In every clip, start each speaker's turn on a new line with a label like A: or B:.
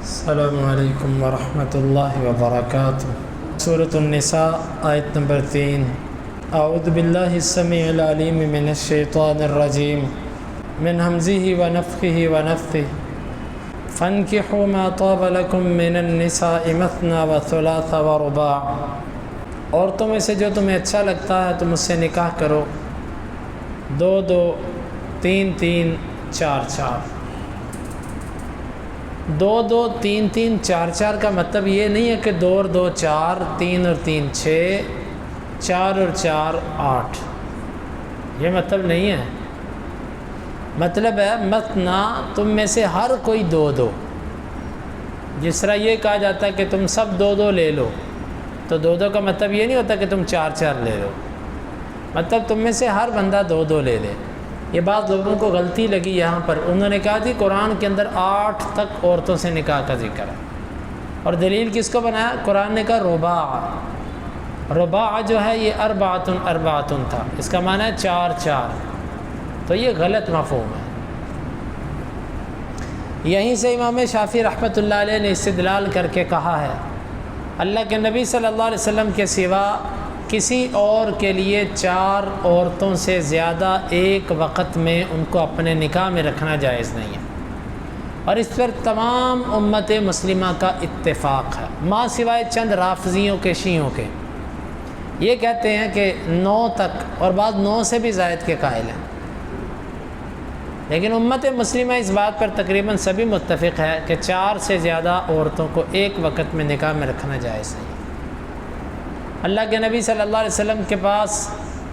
A: السلام علیکم ورحمۃ اللہ وبرکاتہ۔ سورۃ النساء آیت نمبر 3۔ اعوذ باللہ السمیع العلیم من الشیطان الرجیم من ہمزہ ونفخہ ونفثہ فانکحوا ما طاب لکم من النساء مثنی وثلاث ورباع، عورتوں میں سے جو تمہیں اچھا لگتا ہے تم اس سے نکاح کرو، 2 2 3 3 4 4۔ 2 2 3 3 4 4 کا مطلب یہ نہیں ہے کہ 2 اور 2 4، 3 اور 3 6، 4 اور 4 8، یہ مطلب نہیں ہے۔ مطلب ہے مثنا، تم میں سے ہر کوئی 2 2۔ جس طرح یہ کہا جاتا ہے کہ تم سب 2 2 لے لو، تو 2 2 کا مطلب یہ نہیں ہوتا کہ تم 4 4 لے لو، مطلب تم میں سے ہر بندہ 2 2 لے لے۔ یہ بعض لوگوں کو غلطی لگی یہاں پر، انہوں نے کہا تھی قرآن کے اندر 8 تک عورتوں سے نکاح کا ذکر ہے، اور دلیل کس کو بنایا؟ قرآن نے کہا رباع۔ رباع جو ہے یہ اربعۃ اربعۃ تھا، اس کا معنی ہے 4 4، تو یہ غلط مفہوم ہے۔ یہیں سے امام شافعی رحمۃ اللہ علیہ نے استدلال کر کے کہا ہے اللہ کے نبی صلی اللہ علیہ وسلم کے سوا کسی اور کے لیے 4 عورتوں سے زیادہ ایک وقت میں ان کو اپنے نکاح میں رکھنا جائز نہیں ہے، اور اس پر تمام امت مسلمہ کا اتفاق ہے، ماں سوائے چند رافضیوں کے، شیعوں کے۔ یہ کہتے ہیں کہ 9 تک، اور بعض 9 سے بھی زائد کے قائل ہیں، لیکن امت مسلمہ اس بات پر تقریباً سبھی متفق ہے کہ 4 سے زیادہ عورتوں کو ایک وقت میں نکاح میں رکھنا جائز نہیں۔ اللہ کے نبی صلی اللہ علیہ وسلم کے پاس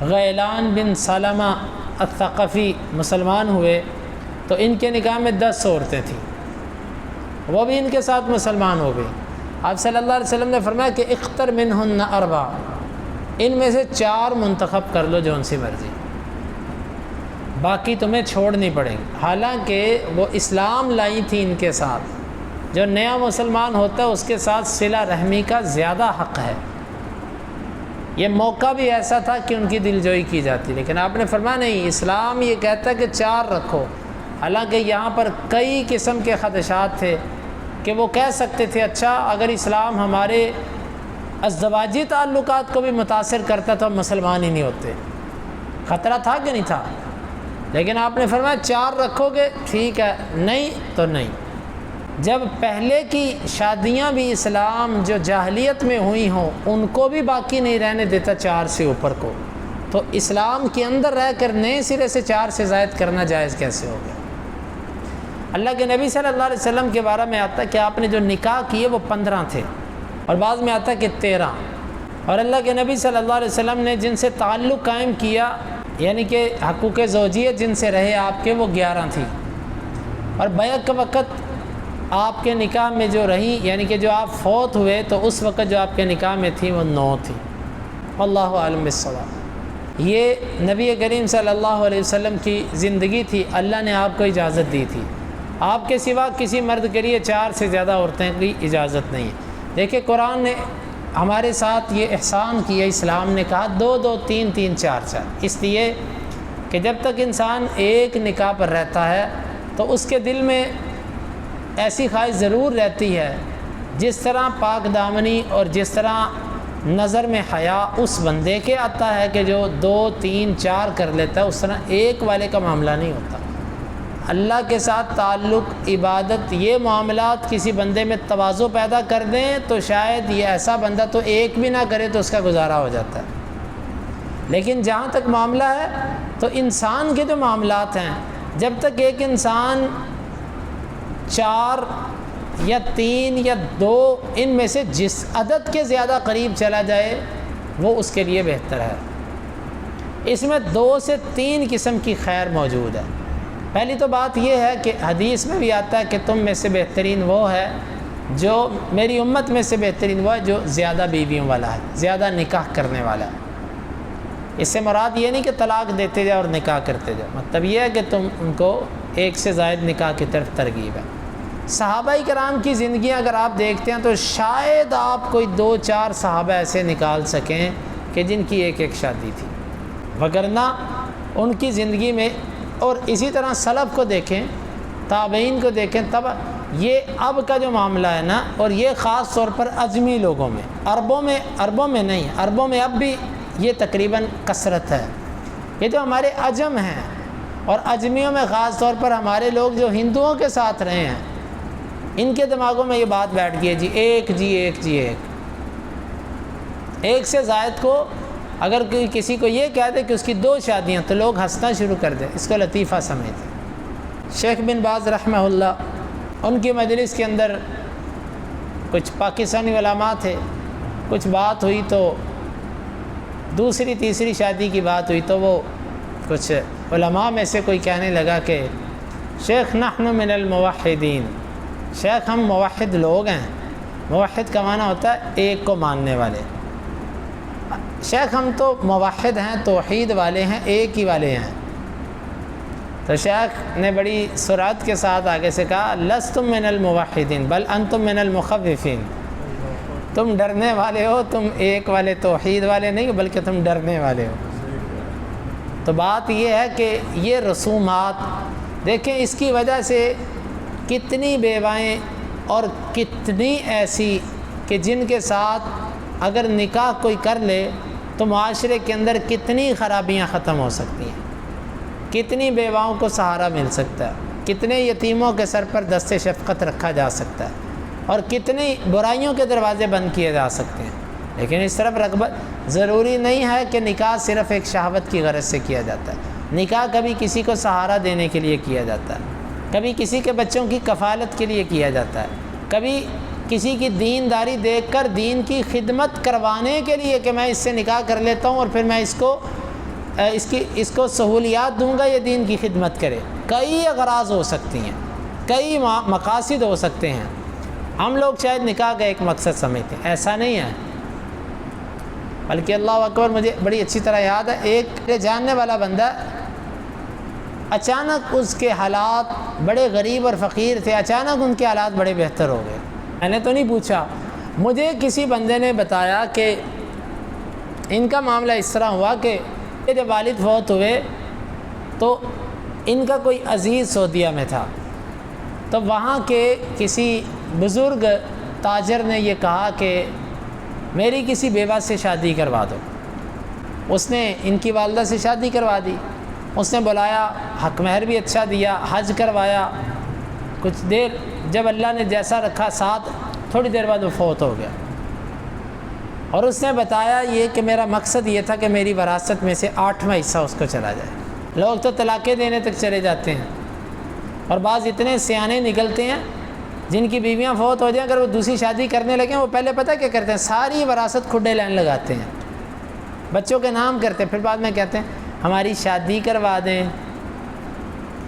A: غیلان بن سلمہ الثقفی مسلمان ہوئے، تو ان کے نکاح میں 10 عورتیں تھیں، وہ بھی ان کے ساتھ مسلمان ہو گئی۔ آپ صلی اللہ علیہ وسلم نے فرمایا کہ اختر منہن 4، ان میں سے 4 منتخب کر لو جو ان سے مرضی، باقی تمہیں چھوڑنی پڑیں گی۔ حالانکہ وہ اسلام لائی تھی ان کے ساتھ، جو نیا مسلمان ہوتا ہے اس کے ساتھ صلہ رحمی کا زیادہ حق ہے۔ یہ موقع بھی ایسا تھا کہ ان کی دلجوئی کی جاتی، لیکن آپ نے فرمایا نہیں، اسلام یہ کہتا ہے کہ 4 رکھو۔ حالانکہ یہاں پر کئی قسم کے خدشات تھے کہ وہ کہہ سکتے تھے اچھا اگر اسلام ہمارے ازدواجی تعلقات کو بھی متاثر کرتا تو ہم مسلمان ہی نہیں ہوتے، خطرہ تھا کہ نہیں تھا؟ لیکن آپ نے فرمایا 4 رکھو گے ٹھیک ہے، نہیں تو نہیں۔ جب پہلے کی شادیاں بھی اسلام جو جاہلیت میں ہوئی ہوں ان کو بھی باقی نہیں رہنے دیتا 4 سے اوپر کو، تو اسلام کے اندر رہ کر نئے سرے سے 4 سے زائد کرنا جائز کیسے ہو گیا؟ اللہ کے نبی صلی اللہ علیہ وسلم کے بارے میں آتا ہے کہ آپ نے جو نکاح کیے وہ 15 تھے، اور بعض میں آتا ہے کہ 13، اور اللہ کے نبی صلی اللہ علیہ وسلم نے جن سے تعلق قائم کیا یعنی کہ حقوق زوجیت جن سے رہے آپ کے، وہ 11 تھی، اور بیک وقت آپ کے نکاح میں جو رہی یعنی کہ جو آپ فوت ہوئے تو اس وقت جو آپ کے نکاح میں تھی وہ 9 تھی۔ واللہ عالم بالصواب۔ یہ نبی کریم صلی اللہ علیہ وسلم کی زندگی تھی، اللہ نے آپ کو اجازت دی تھی، آپ کے سوا کسی مرد کے لیے 4 سے زیادہ عورتیں کی اجازت نہیں ہے۔ دیکھیں قرآن نے ہمارے ساتھ یہ احسان کیا، اسلام نے کہا 2 2 3 3 4 4، اس لیے کہ جب تک انسان ایک نکاح پر رہتا ہے تو اس کے دل میں ایسی خواہش ضرور رہتی ہے، جس طرح پاک دامنی اور جس طرح نظر میں حیا اس بندے کے آتا ہے کہ جو 2 3 4 کر لیتا ہے، اس طرح ایک والے کا معاملہ نہیں ہوتا۔ اللہ کے ساتھ تعلق، عبادت، یہ معاملات کسی بندے میں تواضع پیدا کر دیں تو شاید یہ ایسا بندہ تو ایک بھی نہ کرے تو اس کا گزارا ہو جاتا ہے، لیکن جہاں تک معاملہ ہے تو انسان کے جو معاملات ہیں، جب تک ایک انسان 4 یا 3 یا 2 ان میں سے جس عدد کے زیادہ قریب چلا جائے وہ اس کے لیے بہتر ہے۔ اس میں 2 سے 3 قسم کی خیر موجود ہے۔ پہلی تو بات یہ ہے کہ حدیث میں بھی آتا ہے کہ تم میں سے بہترین وہ ہے جو میری امت میں سے بہترین وہ ہے جو زیادہ بیویوں والا ہے، زیادہ نکاح کرنے والا ہے۔ اس سے مراد یہ نہیں کہ طلاق دیتے جاؤ اور نکاح کرتے جاؤ، مطلب یہ ہے کہ تم ان کو ایک سے زائد نکاح کی طرف ترغیب ہے۔ صحابہ کرام کی زندگیاں اگر آپ دیکھتے ہیں تو شاید آپ کوئی 2 4 صحابہ ایسے نکال سکیں کہ جن کی ایک شادی تھی، وگرنہ ان کی زندگی میں، اور اسی طرح سلف کو دیکھیں، تابعین کو دیکھیں، یہ اب کا جو معاملہ ہے نا، اور یہ خاص طور پر عجمی لوگوں میں، عربوں میں نہیں، عربوں میں اب بھی یہ تقریباً کثرت ہے۔ یہ جو ہمارے عجم ہیں، اور عجمیوں میں خاص طور پر ہمارے لوگ جو ہندوؤں کے ساتھ رہے ہیں، ان کے دماغوں میں یہ بات بیٹھ گئی ہے جی ایک سے زائد کو اگر کسی کو یہ کہہ دے کہ اس کی 2 شادیاں، تو لوگ ہنسنا شروع کر دیں، اس کو لطیفہ سمجھتے ہیں۔ شیخ بن باز رحمہ اللہ، ان کی مجلس کے اندر کچھ پاکستانی علماء تھے، کچھ بات ہوئی تو دوسری تیسری شادی کی بات ہوئی، تو وہ کچھ علماء میں سے کوئی کہنے لگا کہ شیخ نحن من الموحدین، شیخ ہم موحد لوگ ہیں۔ موحد کا معنی ہوتا ہے ایک کو ماننے والے۔ شیخ ہم تو موحد ہیں، توحید والے ہیں، ایک ہی والے ہیں۔ تو شیخ نے بڑی سرعت کے ساتھ آگے سے کہا لستم من الموحدین بل انتم من المخوفین، تم ڈرنے والے ہو، تم ایک والے توحید والے نہیں، بلکہ تم ڈرنے والے ہو۔ تو بات یہ ہے کہ یہ رسومات دیکھیں، اس کی وجہ سے کتنی بیوائیں اور کتنی ایسی کہ جن کے ساتھ اگر نکاح کوئی کر لے تو معاشرے کے اندر کتنی خرابیاں ختم ہو سکتی ہیں، کتنی بیواؤں کو سہارا مل سکتا ہے، کتنے یتیموں کے سر پر دست شفقت رکھا جا سکتا ہے، اور کتنی برائیوں کے دروازے بند کیے جا سکتے ہیں۔ لیکن اس طرف رغبت ضروری نہیں ہے کہ نکاح صرف ایک شہوت کی غرض سے کیا جاتا ہے۔ نکاح کبھی کسی کو سہارا دینے کے لیے کیا جاتا ہے، کبھی کسی کے بچوں کی کفالت کے لیے کیا جاتا ہے، کبھی کسی کی دینداری دیکھ کر دین کی خدمت کروانے کے لیے کہ میں اس سے نکاح کر لیتا ہوں اور پھر میں اس کو سہولیات دوں گا، یہ دین کی خدمت کرے۔ کئی اغراض ہو سکتی ہیں، کئی مقاصد ہو سکتے ہیں۔ ہم لوگ شاید نکاح کا ایک مقصد سمجھتے ہیں، ایسا نہیں ہے، بلکہ اللہ اکبر، مجھے بڑی اچھی طرح یاد ہے، ایک جاننے والا بندہ اچانک اس کے حالات بڑے غریب اور فقیر تھے، اچانک ان کے حالات بڑے بہتر ہو گئے۔ میں نے تو نہیں پوچھا، مجھے کسی بندے نے بتایا کہ ان کا معاملہ اس طرح ہوا کہ جب والد فوت ہوئے تو ان کا کوئی عزیز سعودیہ میں تھا، تو وہاں کے کسی بزرگ تاجر نے یہ کہا کہ میری کسی بیوہ سے شادی کروا دو۔ اس نے ان کی والدہ سے شادی کروا دی، اس نے بلایا، حق مہر بھی اچھا دیا، حج کروایا۔ کچھ دیر جب اللہ نے جیسا رکھا ساتھ، تھوڑی دیر بعد وہ فوت ہو گیا، اور اس نے بتایا یہ کہ میرا مقصد یہ تھا کہ میری وراثت میں سے 8واں حصہ اس کو چلا جائے۔ لوگ تو طلاقیں دینے تک چلے جاتے ہیں، اور بعض اتنے سیانے نکلتے ہیں جن کی بیویاں فوت ہو جائیں، اگر وہ دوسری شادی کرنے لگیں، وہ پہلے پتہ کیا کرتے ہیں، ساری وراثت کھڈے لائن لگاتے ہیں، بچوں کے نام کرتے ہیں، پھر بعد میں کہتے ہیں ہماری شادی کروا دیں۔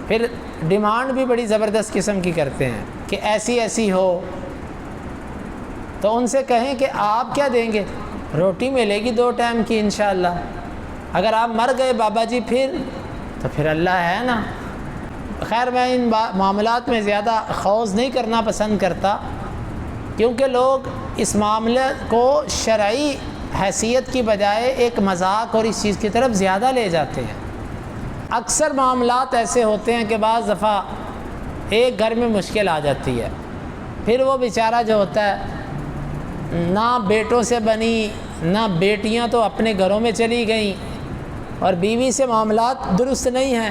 A: پھر ڈیمانڈ بھی بڑی زبردست قسم کی کرتے ہیں کہ ایسی ایسی ہو۔ تو ان سے کہیں کہ آپ کیا دیں گے، روٹی ملے گی 2 ٹائم کی انشاءاللہ، اگر آپ مر گئے بابا جی تو پھر اللہ ہے نا۔ خیر، میں ان معاملات میں زیادہ خوض نہیں کرنا پسند کرتا، کیونکہ لوگ اس معاملے کو شرعی حیثیت کی بجائے ایک مذاق اور اس چیز کی طرف زیادہ لے جاتے ہیں۔ اکثر معاملات ایسے ہوتے ہیں کہ بعض دفعہ ایک گھر میں مشکل آ جاتی ہے، پھر وہ بیچارہ جو ہوتا ہے نہ بیٹوں سے بنی نہ بیٹیاں، تو اپنے گھروں میں چلی گئیں، اور بیوی سے معاملات درست نہیں ہیں،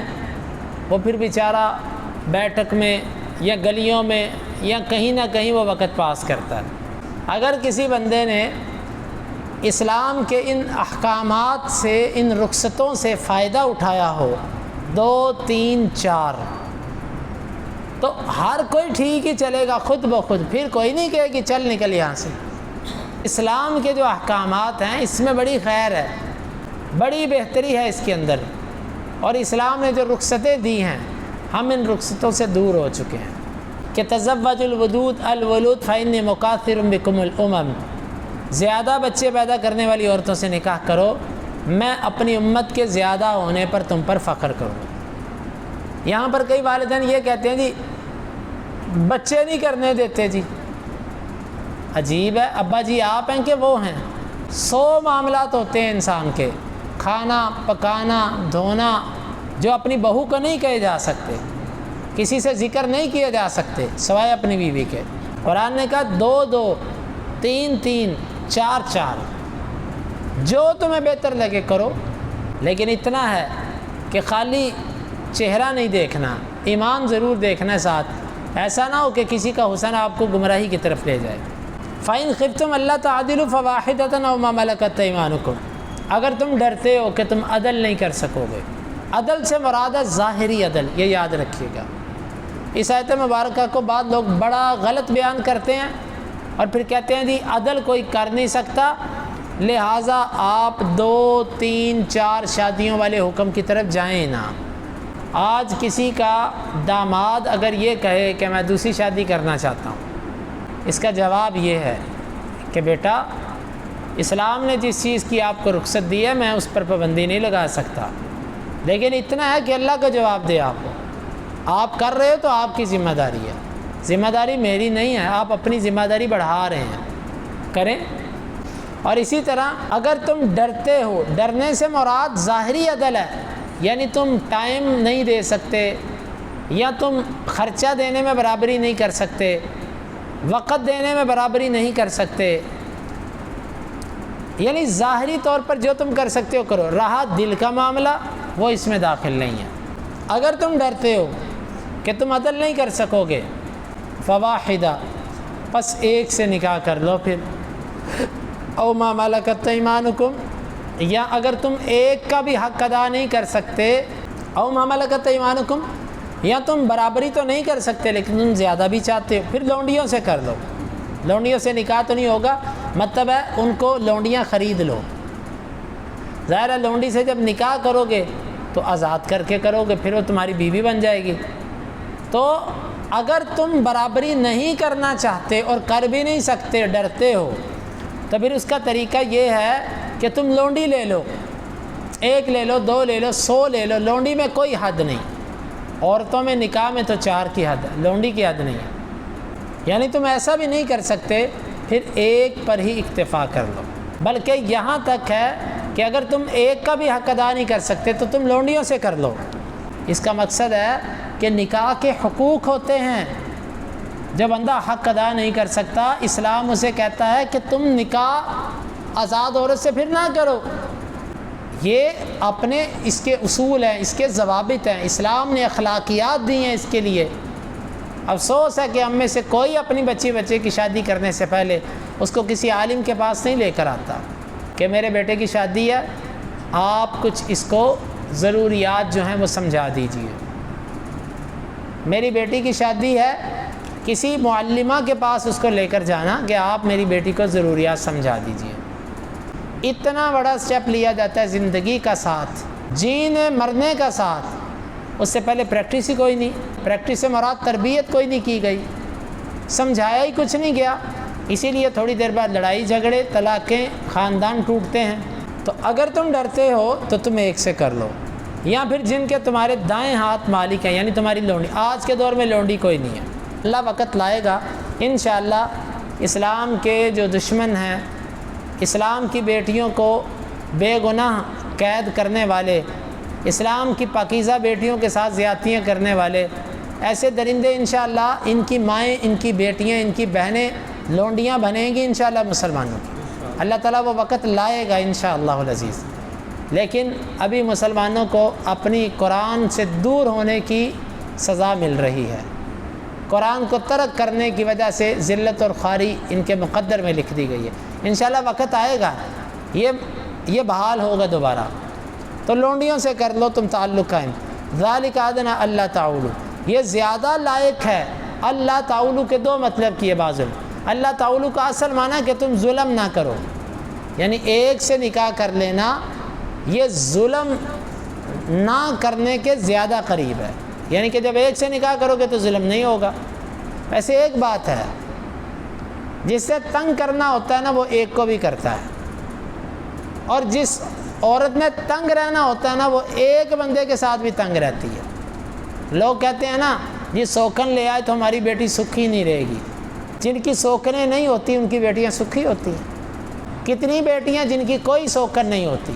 A: وہ پھر بیچارہ بیٹھک میں یا گلیوں میں یا کہیں نہ کہیں وہ وقت پاس کرتا ہے۔ اگر کسی بندے نے اسلام کے ان احکامات سے، ان رخصتوں سے فائدہ اٹھایا ہو 2 3 4، تو ہر کوئی ٹھیک ہی چلے گا خود بخود، پھر کوئی نہیں کہے کہ چل نکل یہاں سے۔ اسلام کے جو احکامات ہیں اس میں بڑی خیر ہے، بڑی بہتری ہے اس کے اندر، اور اسلام نے جو رخصتیں دی ہیں ہم ان رخصتوں سے دور ہو چکے ہیں کہ تزوج الودود فإنی مکاثر بکم الامم، زیادہ بچے پیدا کرنے والی عورتوں سے نکاح کرو، میں اپنی امت کے زیادہ ہونے پر تم پر فخر کروں۔ یہاں پر کئی والدین یہ کہتے ہیں جی بچے نہیں کرنے دیتے جی۔ عجیب ہے، ابا جی آپ ہیں کہ وہ ہیں؟ 100 معاملات ہوتے ہیں انسان کے، کھانا پکانا دھونا، جو اپنی بہو کو نہیں کہے جا سکتے۔ کسی سے ذکر نہیں کیے جا سکتے سوائے اپنی بیوی کے۔ قرآن نے کہا 2 2 3 3 4 4، جو تمہیں بہتر لگے کرو، لیکن اتنا ہے کہ خالی چہرہ نہیں دیکھنا، ایمان ضرور دیکھنا ساتھ، ایسا نہ ہو کہ کسی کا حسن آپ کو گمراہی کی طرف لے جائے۔ فَإِنْ خِفْتُمْ أَلَّا تَعْدِلُوا فَوَاحِدَةً أَوْ مَا مَلَكَتْ أَيْمَانُكُمْ، اگر تم ڈرتے ہو کہ تم عدل نہیں کر سکو گے، عدل سے مراد ہے ظاہری عدل، یہ یاد رکھیے گا۔ اس آیت مبارکہ کو بعض لوگ بڑا غلط بیان کرتے ہیں اور پھر کہتے ہیں جی عدل کوئی کر نہیں سکتا، لہٰذا آپ 2 3 4 شادیوں والے حکم کی طرف جائیں نہ۔ آج کسی کا داماد اگر یہ کہے کہ میں دوسری شادی کرنا چاہتا ہوں، اس کا جواب یہ ہے کہ بیٹا اسلام نے جس چیز کی آپ کو رخصت دی ہے میں اس پر پابندی نہیں لگا سکتا، لیکن اتنا ہے کہ اللہ کا جواب دے آپ کو، آپ کر رہے ہو تو آپ کی ذمہ داری ہے، ذمہ داری میری نہیں ہے، آپ اپنی ذمہ داری بڑھا رہے ہیں، کریں۔ اور اسی طرح اگر تم ڈرتے ہو، ڈرنے سے مراد ظاہری عدل ہے، یعنی تم ٹائم نہیں دے سکتے یا تم خرچہ دینے میں برابری نہیں کر سکتے، وقت دینے میں برابری نہیں کر سکتے، یعنی ظاہری طور پر جو تم کر سکتے ہو کرو، رہا دل کا معاملہ وہ اس میں داخل نہیں ہے۔ اگر تم ڈرتے ہو کہ تم عدل نہیں کر سکو گے، فواحدہ، پس ایک سے نکاح کر لو پھر، او ما ملکت ایمانکم، یا اگر تم ایک کا بھی حق ادا نہیں کر سکتے، او ما ملکت ایمانکم، یا تم برابری تو نہیں کر سکتے لیکن تم زیادہ بھی چاہتے ہو، پھر لونڈیوں سے کر لو۔ لونڈیوں سے نکاح تو نہیں ہوگا، مطلب ہے ان کو لونڈیاں خرید لو۔ ظاہر ہے لونڈی سے جب نکاح کرو گے تو آزاد کر کے کرو گے، پھر وہ تمہاری بیوی بن جائے گی۔ تو اگر تم برابری نہیں کرنا چاہتے اور کر بھی نہیں سکتے، ڈرتے ہو، تو پھر اس کا طریقہ یہ ہے کہ تم لونڈی لے لو، 1 لے لو، 2 لے لو، 100 لے لو، لونڈی میں کوئی حد نہیں۔ عورتوں میں نکاح میں تو 4 کی حد ہے، لونڈی کی حد نہیں ہے۔ یعنی تم ایسا بھی نہیں کر سکتے، پھر ایک پر ہی اکتفا کر لو، بلکہ یہاں تک ہے کہ اگر تم ایک کا بھی حق ادا نہیں کر سکتے تو تم لونڈیوں سے کر لو۔ اس کا مقصد ہے کہ نکاح کے حقوق ہوتے ہیں، جو بندہ حق ادا نہیں کر سکتا اسلام اسے کہتا ہے کہ تم نکاح آزاد عورت سے پھر نہ کرو۔ یہ اپنے اس کے اصول ہیں، اس کے ضوابط ہیں، اسلام نے اخلاقیات دی ہیں اس کے لیے۔ افسوس ہے کہ ہم میں سے کوئی اپنی بچے کی شادی کرنے سے پہلے اس کو کسی عالم کے پاس نہیں لے کر آتا کہ میرے بیٹے کی شادی ہے، آپ کچھ اس کو ضروریات جو ہیں وہ سمجھا دیجئے۔ میری بیٹی کی شادی ہے، کسی معلمہ کے پاس اس کو لے کر جانا کہ آپ میری بیٹی کو ضروریات سمجھا دیجئے۔ اتنا بڑا سٹیپ لیا جاتا ہے زندگی کا ساتھ، جینے مرنے کا ساتھ، اس سے پہلے پریکٹس ہی کوئی نہیں، پریکٹس سے مراد تربیت کوئی نہیں کی گئی، سمجھایا ہی کچھ نہیں گیا، اسی لیے تھوڑی دیر بعد لڑائی جھگڑے، طلاقیں، خاندان ٹوٹتے ہیں۔ تو اگر تم ڈرتے ہو تو تم ایک سے کر لو، یا پھر جن کے تمہارے دائیں ہاتھ مالک ہیں، یعنی تمہاری لونڈی۔ آج کے دور میں لونڈی کوئی نہیں ہے، اللہ وقت لائے گا انشاءاللہ اسلام کے جو دشمن ہیں، اسلام کی بیٹیوں کو بے گناہ قید کرنے والے، اسلام کی پاکیزہ بیٹیوں کے ساتھ زیادتیاں کرنے والے، ایسے درندے انشاءاللہ ان کی مائیں، ان کی بیٹیاں، ان کی بہنیں لونڈیاں بنیں گی انشاءاللہ مسلمانوں کی۔ اللہ تعالیٰ وہ وقت لائے گا انشاءاللہ العزیز، لیکن ابھی مسلمانوں کو اپنی قرآن سے دور ہونے کی سزا مل رہی ہے۔ قرآن کو ترک کرنے کی وجہ سے ذلت اور خواری ان کے مقدر میں لکھ دی گئی ہے۔ انشاءاللہ وقت آئے گا، یہ بحال ہوگا دوبارہ۔ تو لونڈیوں سے کر لو تم تعلق قائم۔ ذالک ادنیٰ اللہ تعاولوا، یہ زیادہ لائق ہے۔ اللہ تعاولوا کے 2 مطلب کیے بازل۔ اللہ تعاولوا کا اصل معنی کہ تم ظلم نہ کرو، یعنی ایک سے نکاح کر لینا یہ ظلم نہ کرنے کے زیادہ قریب ہے، یعنی کہ جب ایک سے نکاح کرو گے تو ظلم نہیں ہوگا۔ ویسے ایک بات ہے، جس سے تنگ کرنا ہوتا ہے نا وہ ایک کو بھی کرتا ہے، اور جس عورت میں تنگ رہنا ہوتا ہے نا وہ ایک بندے کے ساتھ بھی تنگ رہتی ہے۔ لوگ کہتے ہیں نا جی سوکن لے آئے تو ہماری بیٹی سکھی نہیں رہے گی۔ جن کی سوکنیں نہیں ہوتی ان کی بیٹیاں سکھی ہوتی ہیں۔ کتنی بیٹیاں جن کی کوئی سوکن نہیں ہوتی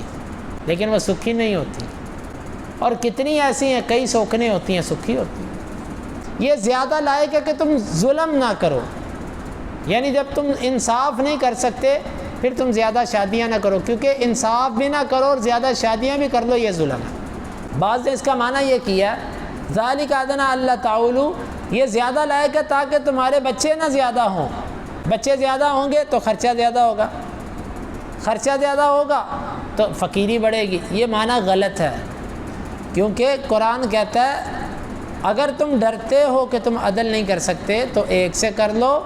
A: لیکن وہ سکھی نہیں ہوتی، اور کتنی ایسی ہیں کئی سوکنیں ہوتی ہیں سکھی ہوتی ہیں۔ یہ زیادہ لائق ہے کہ تم ظلم نہ کرو، یعنی جب تم انصاف نہیں کر سکتے پھر تم زیادہ شادیاں نہ کرو، کیونکہ انصاف بھی نہ کرو اور زیادہ شادیاں بھی کر لو یہ ظلم ہے۔ بعض نے اس کا معنی یہ کیا ذالک ادنی الا تعولوا، یہ زیادہ لائق ہے تاکہ تمہارے بچے نہ زیادہ ہوں، بچے زیادہ ہوں گے تو خرچہ زیادہ ہوگا، خرچہ زیادہ ہوگا تو فقیری بڑھے گی۔ یہ معنی غلط ہے، کیونکہ قرآن کہتا ہے اگر تم ڈرتے ہو کہ تم عدل نہیں کر سکتے تو ایک سے کر لو،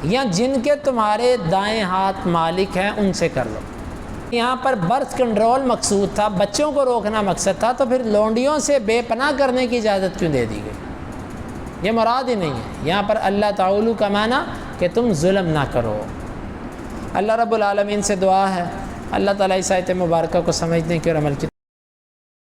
A: یا جن کے تمہارے دائیں ہاتھ مالک ہیں ان سے کر لو۔ یہاں پر برتھ کنٹرول مقصود تھا، بچوں کو روکنا مقصد تھا، تو پھر لونڈیوں سے بے پناہ کرنے کی اجازت کیوں دے دی گئی؟ یہ مراد ہی نہیں ہے۔ یہاں پر اللہ تعالی کا معنی کہ تم ظلم نہ کرو۔ اللہ رب العالمین سے دعا ہے اللہ تعالیٰ اس آیت مبارکہ کو سمجھنے کی اور عمل کی